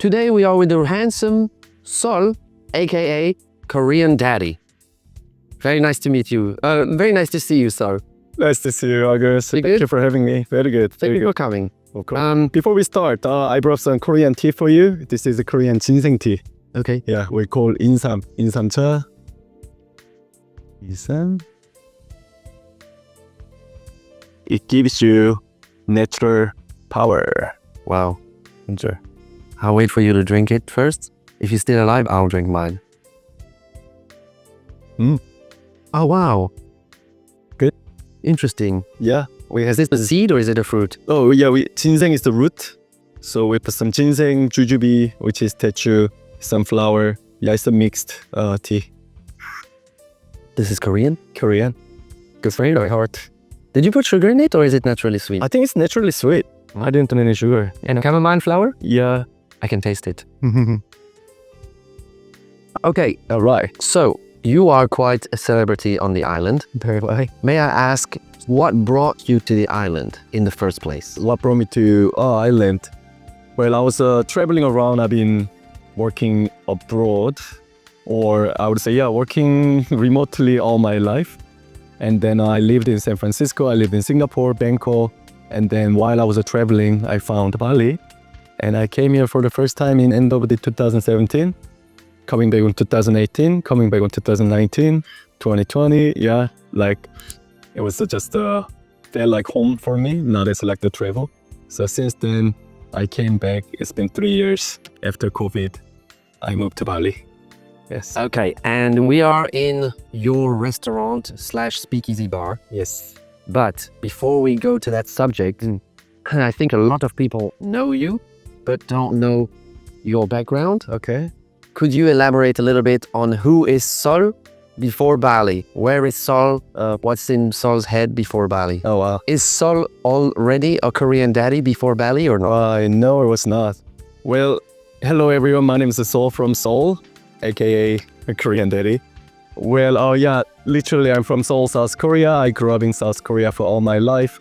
Today we are with the handsome Seoul, aka Korean Daddy. Very nice to meet you. Very nice to see you, Seoul. Nice to see you, August. Thank you for having me. Very good. Thank you for coming. Okay. Before we start, I brought some Korean tea for you. This is a Korean ginseng tea. Okay. Yeah, we call insamcha. Insan. It gives you natural power. Wow. Enjoy. I'll wait for you to drink it first. If you're still alive, I'll drink mine. Oh, wow. Good. Interesting. Yeah. Is this a seed or is it a fruit? Oh, yeah. Ginseng is the root. So we put some ginseng, jujube, which is techu, sunflower. Yeah, it's a mixed tea. This is Korean? Korean. Good for you. Very hard. Did you put sugar in it or is it naturally sweet? I think it's naturally sweet. I didn't put any sugar. And chamomile flower? Yeah. I can taste it. Okay. All right. So, you are quite a celebrity on the island. Very well. May I ask, what brought you to the island in the first place? What brought me to island? Well, I was traveling around. I've been working abroad, or I would say, working remotely all my life. And then I lived in San Francisco. I lived in Singapore, Bangkok. And then while I was traveling, I found Bali. And I came here for the first time in end of the 2017. Coming back in 2018, coming back in 2019, 2020. Yeah, like it was just felt like home for me, not as like the travel. So since then, I came back. It's been 3 years after COVID. I moved to Bali. Yes. Okay, and we are in your restaurant / speakeasy bar. Yes. But before we go to that subject, I think a lot of people know you, but don't know your background. Okay. Could you elaborate a little bit on who is Seoul before Bali? Where is Seoul? What's in Seoul's head before Bali? Oh, wow. Is Seoul already a Korean daddy before Bali or not? No, it was not. Well, hello everyone. My name is Seoul from Seoul, aka a Korean daddy. Well, literally I'm from Seoul, South Korea. I grew up in South Korea for all my life.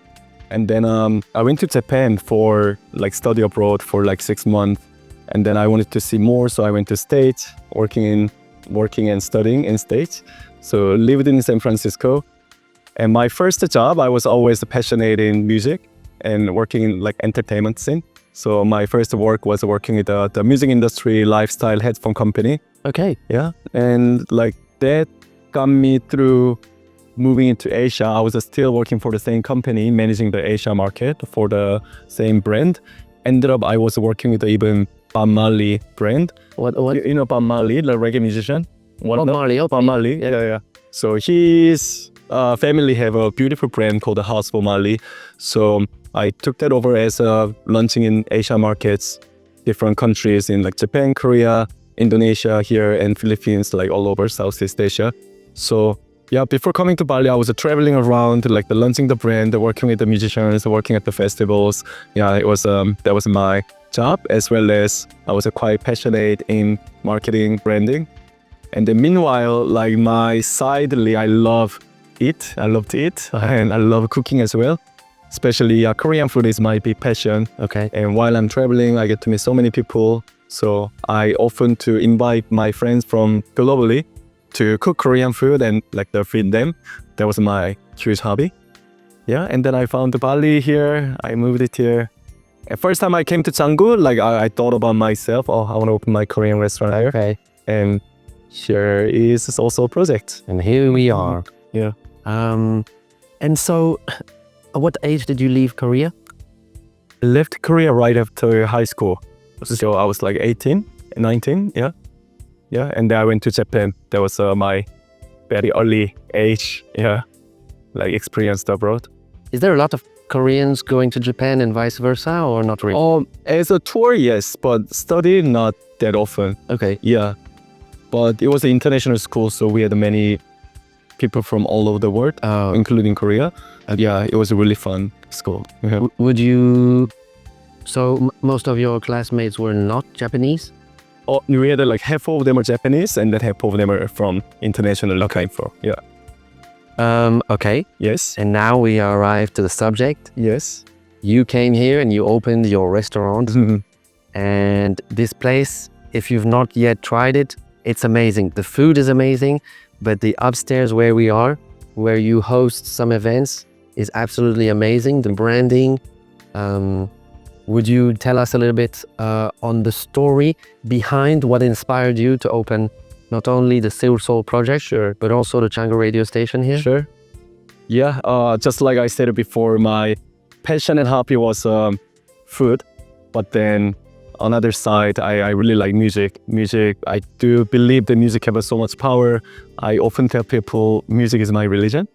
And then I went to Japan for study abroad for 6 months. And then I wanted to see more, so I went to States, working and studying in States. So lived in San Francisco. And my first job, I was always passionate in music and working in entertainment scene. So my first work was working with the music industry, lifestyle headphone company. Okay. Yeah. And that got me through moving into Asia. I was still working for the same company, managing the Asia market for the same brand. Ended up, I was working with even Bob Marley brand. What? You know Bob Marley, the reggae musician? Bob Marley. Bob Marley, yeah. So his family have a beautiful brand called the House Bob Marley. So I took that over as launching in Asia markets, different countries in Japan, Korea, Indonesia here, and Philippines, all over Southeast Asia. So yeah, before coming to Bali, I was traveling around, launching the brand, working with the musicians, working at the festivals. Yeah, it was that was my job, as well as I was quite passionate in marketing, branding. And then meanwhile, my sidely, I love to eat, and I love cooking as well. Especially Korean food is my big passion. Okay. And while I'm traveling, I get to meet so many people. So I often to invite my friends from globally to cook Korean food and feed them. That was my huge hobby. Yeah, and then I found Bali here. I moved it here. And first time I came to Canggu, I thought about myself. I want to open my Korean restaurant here. Okay. And here is Seoul Soul Project. And here we are. Yeah. And so, at what age did you leave Korea? I left Korea right after high school. So I was 18, 19, yeah. Yeah, and then I went to Japan. That was my very early age, experience abroad. Is there a lot of Koreans going to Japan and vice versa, or not really? As a tour, yes, but study not that often. Okay. Yeah, but it was an international school, so we had many people from all over the world, including Korea. And yeah, it was a really fun school. Yeah. Would you... So most of your classmates were not Japanese? We had half of them are Japanese, and then half of them are from international info. Yeah. Okay. Yes. And now we arrive to the subject. Yes. You came here and you opened your restaurant. And this place, if you've not yet tried it, it's amazing. The food is amazing, but the upstairs where we are, where you host some events, is absolutely amazing. The branding. Would you tell us a little bit on the story behind what inspired you to open not only the Seoul Soul Project, Sure. but also the Canggu Radio Station here? Sure. Yeah, just like I said before, my passion and hobby was food. But then on other side, I really like music. I do believe that music has so much power. I often tell people music is my religion.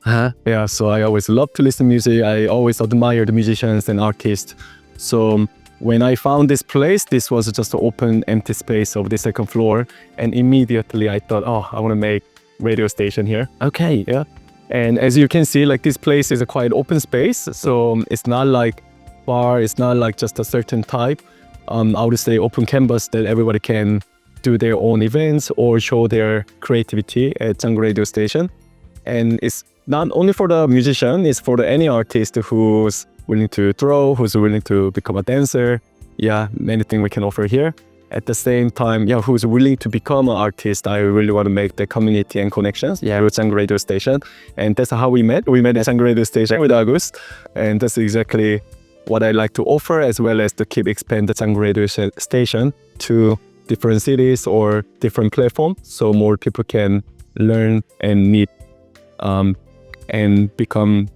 Yeah, so I always love to listen to music. I always admire the musicians and artists. So when I found this place, this was just an open, empty space of the second floor. And immediately I thought, oh, I want to make radio station here. Okay. Yeah. And as you can see, like this place is a quite open space. So it's not like bar, it's not like just a certain type. I would say open canvas that everybody can do their own events or show their creativity at Canggu Radio Station. And it's not only for the musician, it's for any artist who's willing to throw, who's willing to become a dancer. Yeah, many things we can offer here. At the same time, yeah, who's willing to become an artist. I really want to make the community and connections with Canggu Radio Station. And that's how we met. We met at Canggu Radio Station with August. And that's exactly what I like to offer, as well as to keep expand the Canggu Radio Station to different cities or different platforms, so more people can learn and meet and become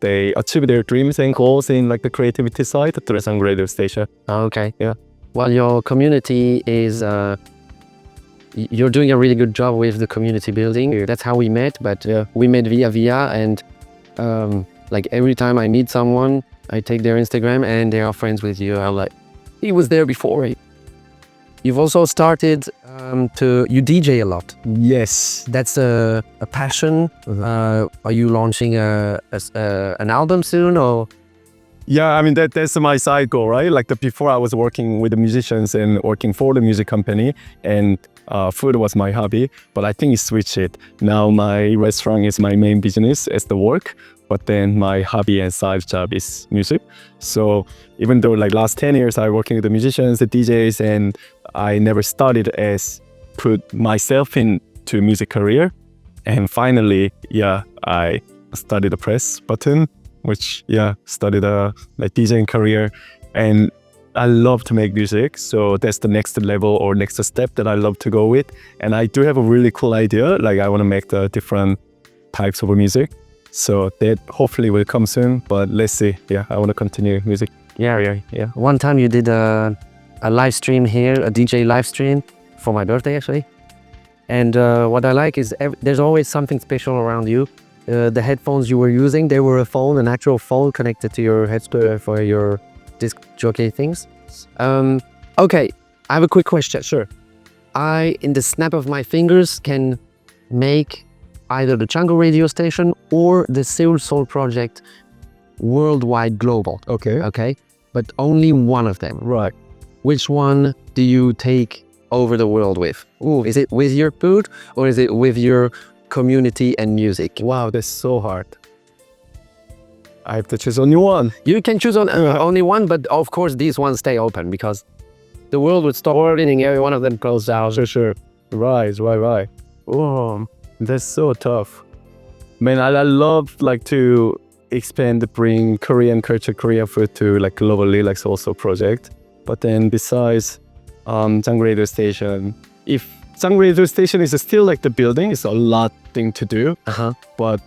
they achieve their dreams and goals in like the creativity side through the Canggu Radio Station. Okay. Yeah. Well, your community is you're doing a really good job with the community building. That's how we met, but we met via and like every time I meet someone, I take their Instagram and they are friends with you. I'm like, he was there before. You've also started you DJ a lot. Yes. That's a passion. Are you launching an album soon or? Yeah, I mean that's my side goal, right? Like before I was working with the musicians and working for the music company, and food was my hobby. But I think it switched it. Now my restaurant is my main business as the work. But then my hobby and side job is music. So even though like last 10 years I working with the musicians, the DJs, and I never started as put myself into music career. And finally, yeah, I started the press button, which started a like DJing career. And I love to make music. So that's the next level or next step that I love to go with. And I do have a really cool idea. Like I want to make the different types of music. So that hopefully will come soon, but let's see. Yeah, I want to continue music. Yeah. One time you did a live stream here, a DJ live stream for my birthday actually. And what I like is there's always something special around you. The headphones you were using, they were an actual phone connected to your headset for your disc jockey things. Okay, I have a quick question. Sure. I, in the snap of my fingers, can make either the Canggu Radio Station or the Seoul Soul Project worldwide global. Okay. But only one of them. Right. Which one do you take over the world with? Ooh, is it with your food or is it with your community and music? Wow, that's so hard. I have to choose only one. You can choose only one, but of course these ones stay open because the world would stop ordering every one of them closed down. Sure. Right. Oh, that's so tough. Man, I love like to expand, bring Korean culture, Korean food to like globally, like Seoul Soul Project. But then besides Canggu Radio Station, if Canggu Radio Station is still like the building, it's a lot thing to do. But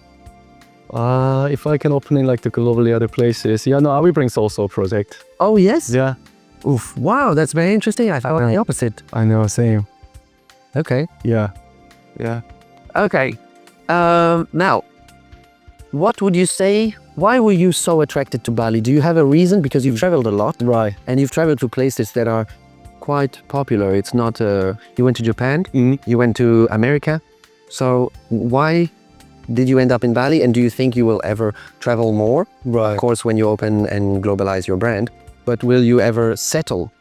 if I can open in like the globally other places, I will bring Seoul Soul Project. Oh yes? Yeah. Oof, wow, that's very interesting. I thought the opposite. I know, same. Okay. Yeah. Okay. Now, what would you say? Why were you so attracted to Bali? Do you have a reason? Because you've traveled a lot, Right. and you've traveled to places that are quite popular. It's not. You went to Japan. You went to America. So why did you end up in Bali? And do you think you will ever travel more? Right. Of course, when you open and globalize your brand. But will you ever settle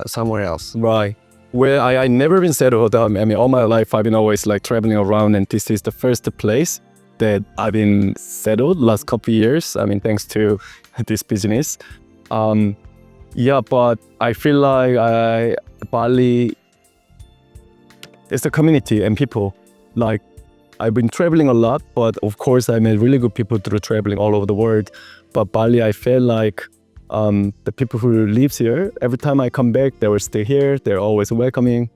somewhere else? Right. Well, I never been settled. I mean, all my life I've been always like traveling around, and this is the first place that I've been settled last couple of years. I mean, thanks to this business. Yeah, but I feel like Bali is the community and people. Like, I've been traveling a lot, but of course I met really good people through traveling all over the world. But Bali, I feel like the people who lives here, every time I come back, they will stay here. They're always welcoming.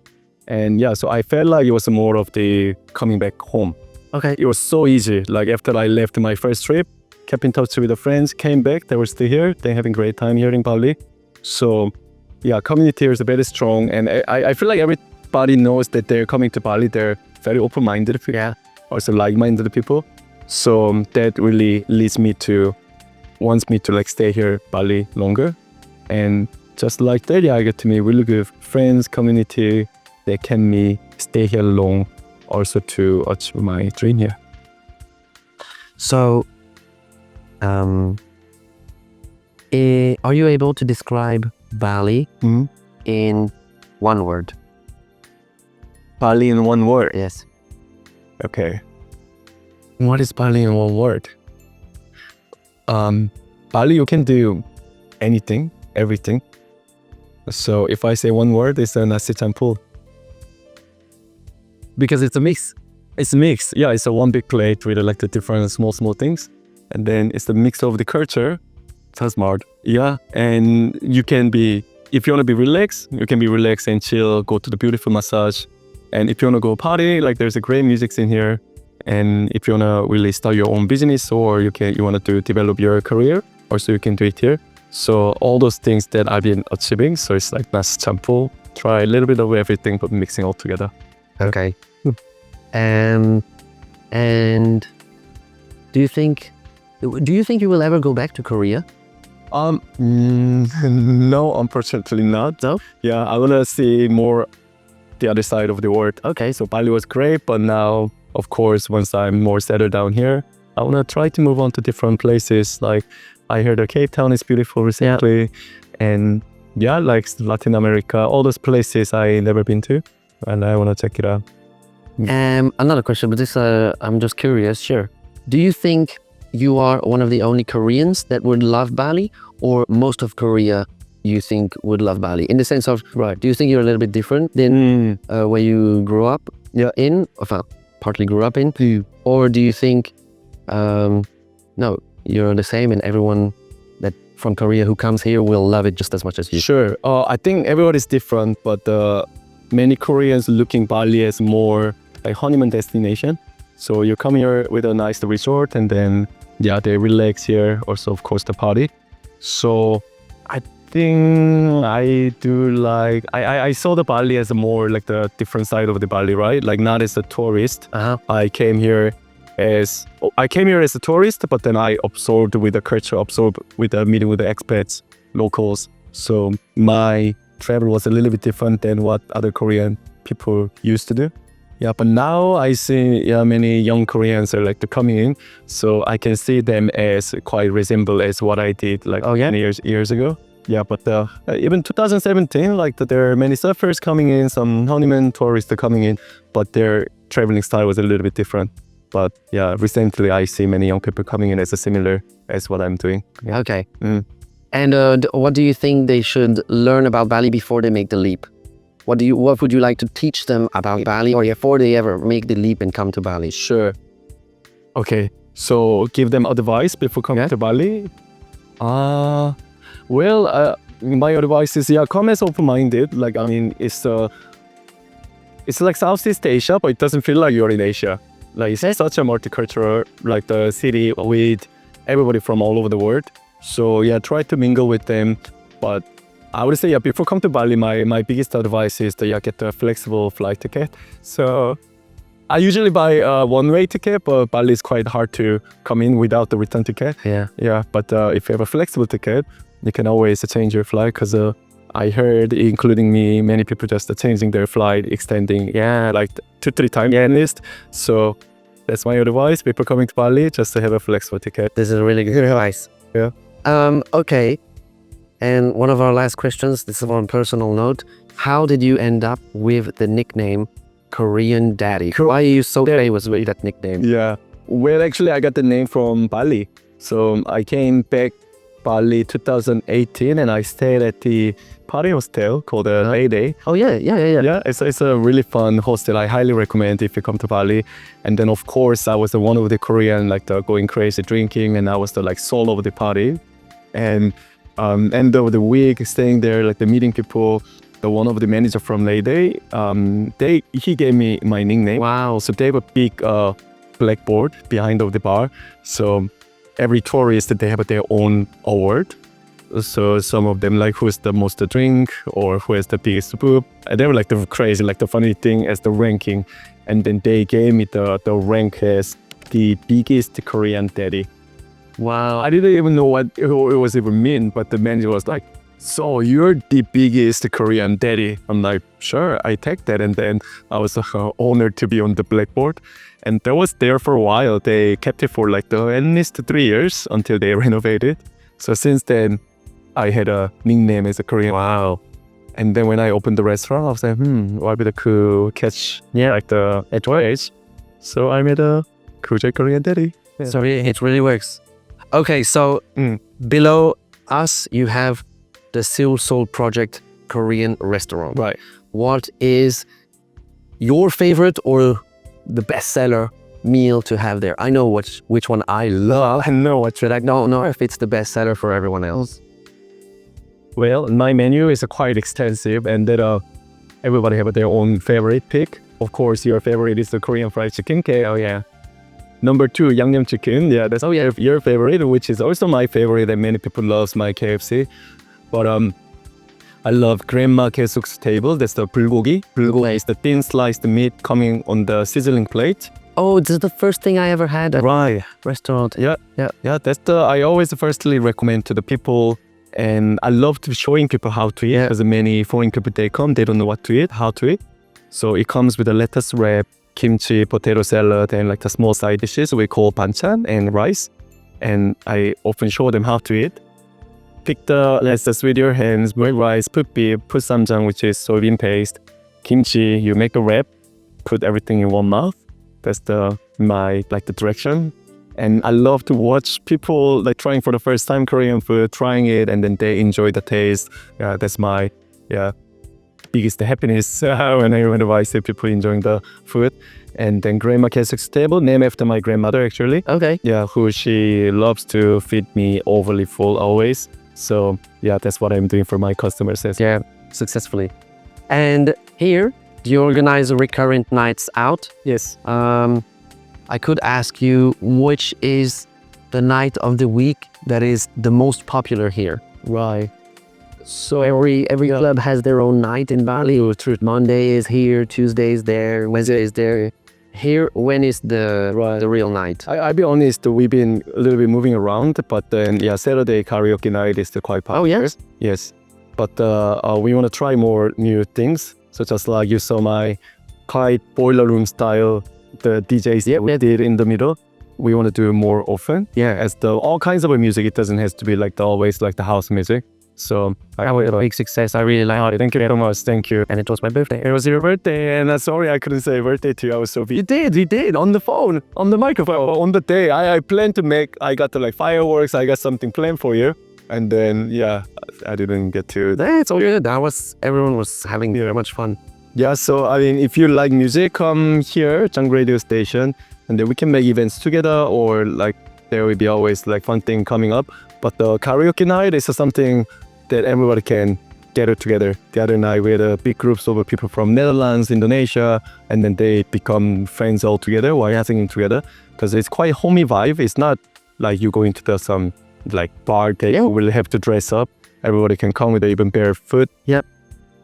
And yeah, so I felt like it was more of the coming back home. Okay. It was so easy. Like after I left my first trip, kept in touch with the friends, came back, they were still here. They're having a great time here in Bali. So yeah, community here is very strong. And I feel like everybody knows that they're coming to Bali. They're very open-minded people. Yeah. Also like-minded people. So that really wants me to like stay here Bali longer. And just like that, yeah, I get to meet really good friends, community. They can me stay here long also to achieve my dream here. So, are you able to describe Bali in one word? Bali in one word? Yes. Okay. What is Bali in one word? Bali, you can do anything, everything. So if I say one word, it's a nasi campur. Because it's a mix. It's a mix. Yeah, it's a one big plate with like the different small things. And then it's the mix of the culture. So smart. Yeah, and you can be, if you want to be relaxed, you can be relaxed and chill, go to the beautiful massage. And if you want to go party, like there's a great music in here. And if you want to really start your own business or you want to develop your career, also you can do it here. So all those things that I've been achieving, so it's like nasi campur, try a little bit of everything but mixing all together. Okay. And do you think you will ever go back to Korea? No, unfortunately not. No? Yeah, I want to see more the other side of the world. Okay. So Bali was great, but now, of course, once I'm more settled down here, I want to try to move on to different places. Like I heard that Cape Town is beautiful recently. Yeah. And yeah, like Latin America, all those places I never been to, and I want to check it out. Another question, but this I'm just curious. Sure. Do you think you are one of the only Koreans that would love Bali, or most of Korea you think would love Bali? In the sense of, right, do you think you're a little bit different than where you grew up partly grew up in? Or do you think, no, you're the same and everyone that from Korea who comes here will love it just as much as you? Sure. I think everybody's different, but many Koreans looking Bali as more like honeymoon destination. So you come here with a nice resort and then, yeah, they relax here. Also, of course, the party. So I think I do like, I saw the Bali as a more like the different side of the Bali, right? Like not as a tourist. I came here as a tourist, but then I absorbed with the culture, absorbed with the meeting with the expats, locals. So my travel was a little bit different than what other Korean people used to do. Yeah, but now I see many young Koreans are like coming in, so I can see them as quite resemble as what I did like many years ago. Yeah, but even 2017, like there are many surfers coming in, some honeymoon tourists are coming in, but their traveling style was a little bit different. But yeah, recently I see many young people coming in as a similar as what I'm doing. Yeah. Okay. And what do you think they should learn about Bali before they make the leap? What would you like to teach them about Bali, or before they ever make the leap and come to Bali? Sure. Okay, so give them advice before coming to Bali? Well, my advice is, come as open-minded. Like, I mean, it's like Southeast Asia, but it doesn't feel like you're in Asia. Like, it's such a multicultural, like the city with everybody from all over the world. So yeah, try to mingle with them. But I would say, before come to Bali, my biggest advice is to get a flexible flight ticket. So I usually buy a one-way ticket, but Bali is quite hard to come in without the return ticket. Yeah. But if you have a flexible ticket, you can always change your flight, because I heard, including me, many people just changing their flight, extending, like 2-3 times at least. So that's my advice. People coming to Bali, just to have a flexible ticket. This is really good advice. Yeah. Okay. And one of our last questions, this is on a personal note. How did you end up with the nickname Korean Daddy? Why are you so famous with that nickname? Yeah. Well, actually, I got the name from Bali. So I came back Bali 2018, and I stayed at the party hostel called Mayday. Oh yeah. Yeah, it's a really fun hostel. I highly recommend if you come to Bali. And then of course I was the one of the Korean like the going crazy drinking, and I was the like soul of the party. And end of the week staying there, like the meeting people. The one of the manager from Mayday, he gave me my nickname. Wow. So they have a big blackboard behind of the bar. So every tourist, they have their own award. So some of them like who's the most to drink or who has the biggest boob. They were like the crazy, like the funny thing as the ranking. And then they gave me the rank as the biggest Korean daddy. Wow. I didn't even know what it was even mean, but the manager was like, so you're the biggest Korean daddy. I'm like, sure, I take that. And then I was honored to be on the blackboard. And that was there for a while. They kept it for like at least 3 years until they renovated. So since then, I had a nickname as a Korean. Wow. And then when I opened the restaurant, I was like, what would be cool catch like the age. So I made a cool Korean daddy. Yeah. So it really works. Okay, so below us, you have the Seoul Soul Project Korean restaurant. Right. What is your favorite or the bestseller meal to have there? I know which one I love. I know what. But I don't know if it's the bestseller for everyone else. Well, my menu is quite extensive, and that everybody have their own favorite pick. Of course, your favorite is the Korean fried chicken. Okay, oh yeah. Number 2, Yangnyeom chicken. Yeah, that's your favorite, which is also my favorite, and many people loves my KFC. But I love Grandma Kesuk's table. That's the bulgogi. Bulgogi is the thin sliced meat coming on the sizzling plate. Oh, this is the first thing I ever had at Right. restaurant. Yeah. That's I always firstly recommend to the people, and I love to be showing people how to eat. Because many foreign people, they come, they don't know what to eat, how to eat. So it comes with a lettuce wrap, kimchi, potato salad, and like the small side dishes we call banchan and rice. And I often show them how to eat. Pick the lettuce with your hands, boil rice, put beef, put samjang, which is soybean paste, kimchi. You make a wrap, put everything in one mouth. That's my direction. And I love to watch people like trying for the first time Korean food, trying it, and then they enjoy the taste. Yeah, that's my biggest happiness whenever I see people enjoying the food. And then Grandma Kesuk's table, named after my grandmother actually. Okay. Yeah, who she loves to feed me overly full always. So yeah, that's what I'm doing for my customers. Yeah, successfully. And here, do you organize recurrent nights out? Yes. I could ask you, which is the night of the week that is the most popular here? Right. So every club has their own night in Bali. Monday is here, Tuesday is there, Wednesday is there. Here, when is the real night? I'll be honest, we've been a little bit moving around, but then Saturday karaoke night is quite popular. Oh yes? Yes. But we want to try more new things, such as like you saw my quite boiler room style, the DJs we did in the middle. We want to do more often. Yeah. As all kinds of music, it doesn't have to be like always like the house music. So that was a big success. I really like it. Thank you very much. Thank you. And it was my birthday. It was your birthday, and sorry I couldn't say birthday to you. I was so busy. You did on the phone, on the microphone. On the day, I planned to make. I got the fireworks. I got something planned for you, and then I didn't get to. That's all good. Everyone was having very much fun. Yeah. So I mean, if you like music, come here, Canggu Radio Station, and then we can make events together, or there will be always fun thing coming up. But the karaoke night is something that everybody can gather together. The other night we had a big groups of people from Netherlands, Indonesia, and then they become friends all together while singing together, because it's quite homey vibe. It's not like you going to some bar that you will have to dress up. Everybody can come with even barefoot. Yep.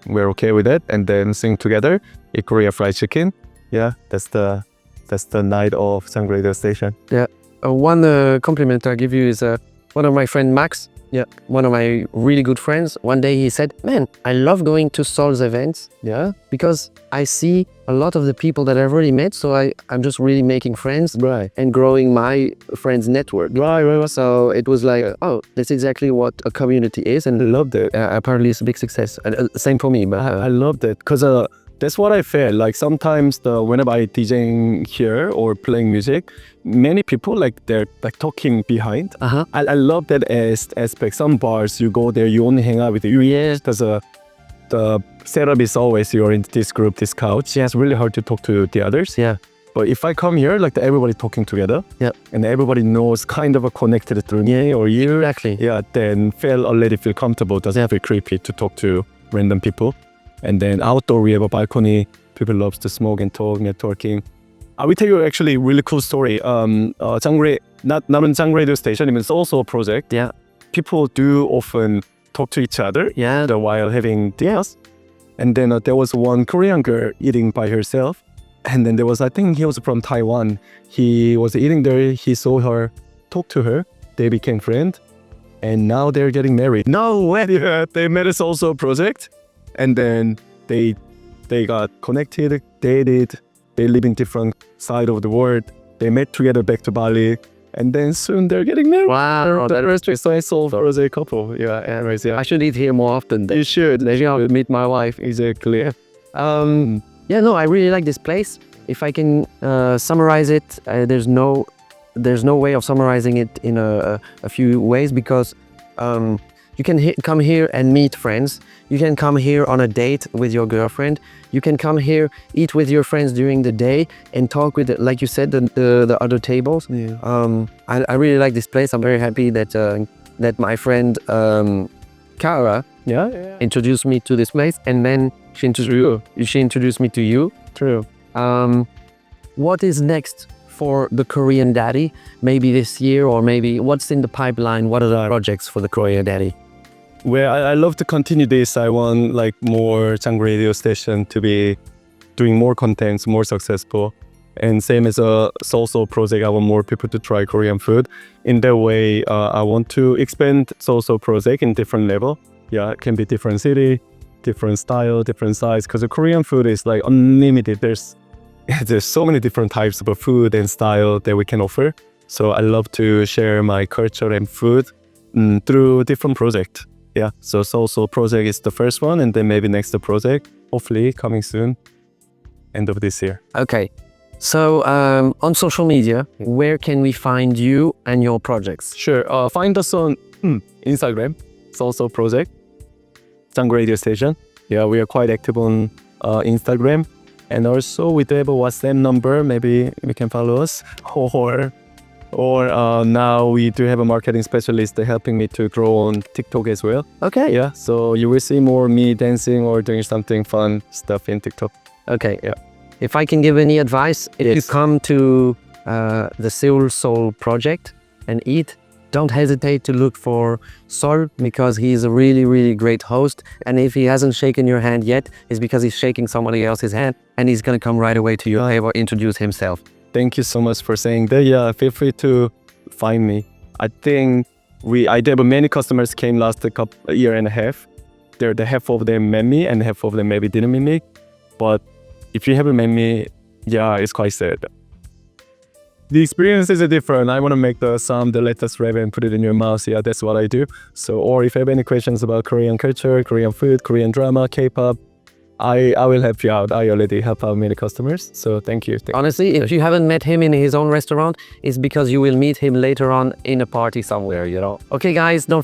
We're okay with that, and then sing together. Eat Korea fried chicken. Yeah, that's the night of Canggu Radio Station. Yeah. One compliment I give you is one of my friend Max. Yeah, one of my really good friends. One day he said, "Man, I love going to Seoul's events. Yeah, because I see a lot of the people that I've already met. So I'm just really making friends, right, and growing my friends' network. Right. So it was like, oh, that's exactly what a community is, and I loved it. Apparently, it's a big success. And same for me. But I loved it because that's what I felt. Like sometimes whenever I DJing here or playing music, many people like they're like talking behind. I love that aspect. Some bars you go there, you only hang out with you. Yes, the setup is always you're in this group, this couch. Yeah, it's really hard to talk to the others. Yeah. But if I come here, like everybody talking together, yeah, and everybody knows kind of a connected through me or you, exactly. Yeah, then already feel comfortable. Doesn't feel creepy to talk to random people. And then outdoor, we have a balcony. People love to smoke and talk, networking. I will tell you actually a really cool story. Canggu, not on Canggu Radio Station, it's also a project. Yeah. People do often talk to each other. Yeah. While having dinners. And then there was one Korean girl eating by herself. And then there was, I think he was from Taiwan. He was eating there. He saw her, talked to her. They became friends. And now they're getting married. No way. Yeah, they met us also a project. And then they got connected, dated. They live in different side of the world. They met together back to Bali. And then soon they're getting married. Wow. That is so Soul Project couple. Yeah, anyways, yeah. I should eat here more often. You should. Maybe I'll meet my wife. Exactly. Yeah, no, I really like this place. If I can summarize it, there's no way of summarizing it in a few ways, because you can come here and meet friends. You can come here on a date with your girlfriend. You can come here, eat with your friends during the day, and talk with, like you said, the other tables. Yeah. I really like this place. I'm very happy that my friend Kara introduced me to this place, and then she introduced me to you. True. What is next for the Korean Daddy? Maybe this year, or maybe what's in the pipeline? What are the projects for the Korean Daddy? Well, I love to continue this. I want like more Canggu Radio Station to be doing more contents, more successful. And same as a Seoul Soul Project, I want more people to try Korean food. In that way, I want to expand Seoul Soul Project in different level. Yeah, it can be different city, different style, different size. Because the Korean food is like unlimited. There's so many different types of food and style that we can offer. So I love to share my culture and food through different projects. Yeah, so Seoul Soul Project is the first one, and then maybe next project, hopefully coming soon, end of this year. Okay, so on social media, where can we find you and your projects? Sure, find us on Instagram, Seoul Soul Project, Canggu Radio Station. Yeah, we are quite active on Instagram. And also we do have a WhatsApp number, maybe you can follow us. Or now we do have a marketing specialist helping me to grow on TikTok as well. Okay. Yeah, so you will see more me dancing or doing something fun stuff in TikTok. Okay. Yeah. If I can give any advice, if you come to the Seoul Soul Project and eat, don't hesitate to look for Sol, because he is a really, really great host. And if he hasn't shaken your hand yet, it's because he's shaking somebody else's hand, and he's going to come right away to you or introduce himself. Thank you so much for saying that. Yeah, feel free to find me. I think I did many customers came last year and a half. The half of them met me and half of them maybe didn't meet me. But if you haven't met me, yeah, it's quite sad. The experience is different. I want to make the lettuce wrap and put it in your mouth. Yeah, that's what I do. So, or if you have any questions about Korean culture, Korean food, Korean drama, K-pop, I will help you out. I already help out many customers. So thank you. Honestly, if you haven't met him in his own restaurant, it's because you will meet him later on in a party somewhere, you know. Okay, guys, don't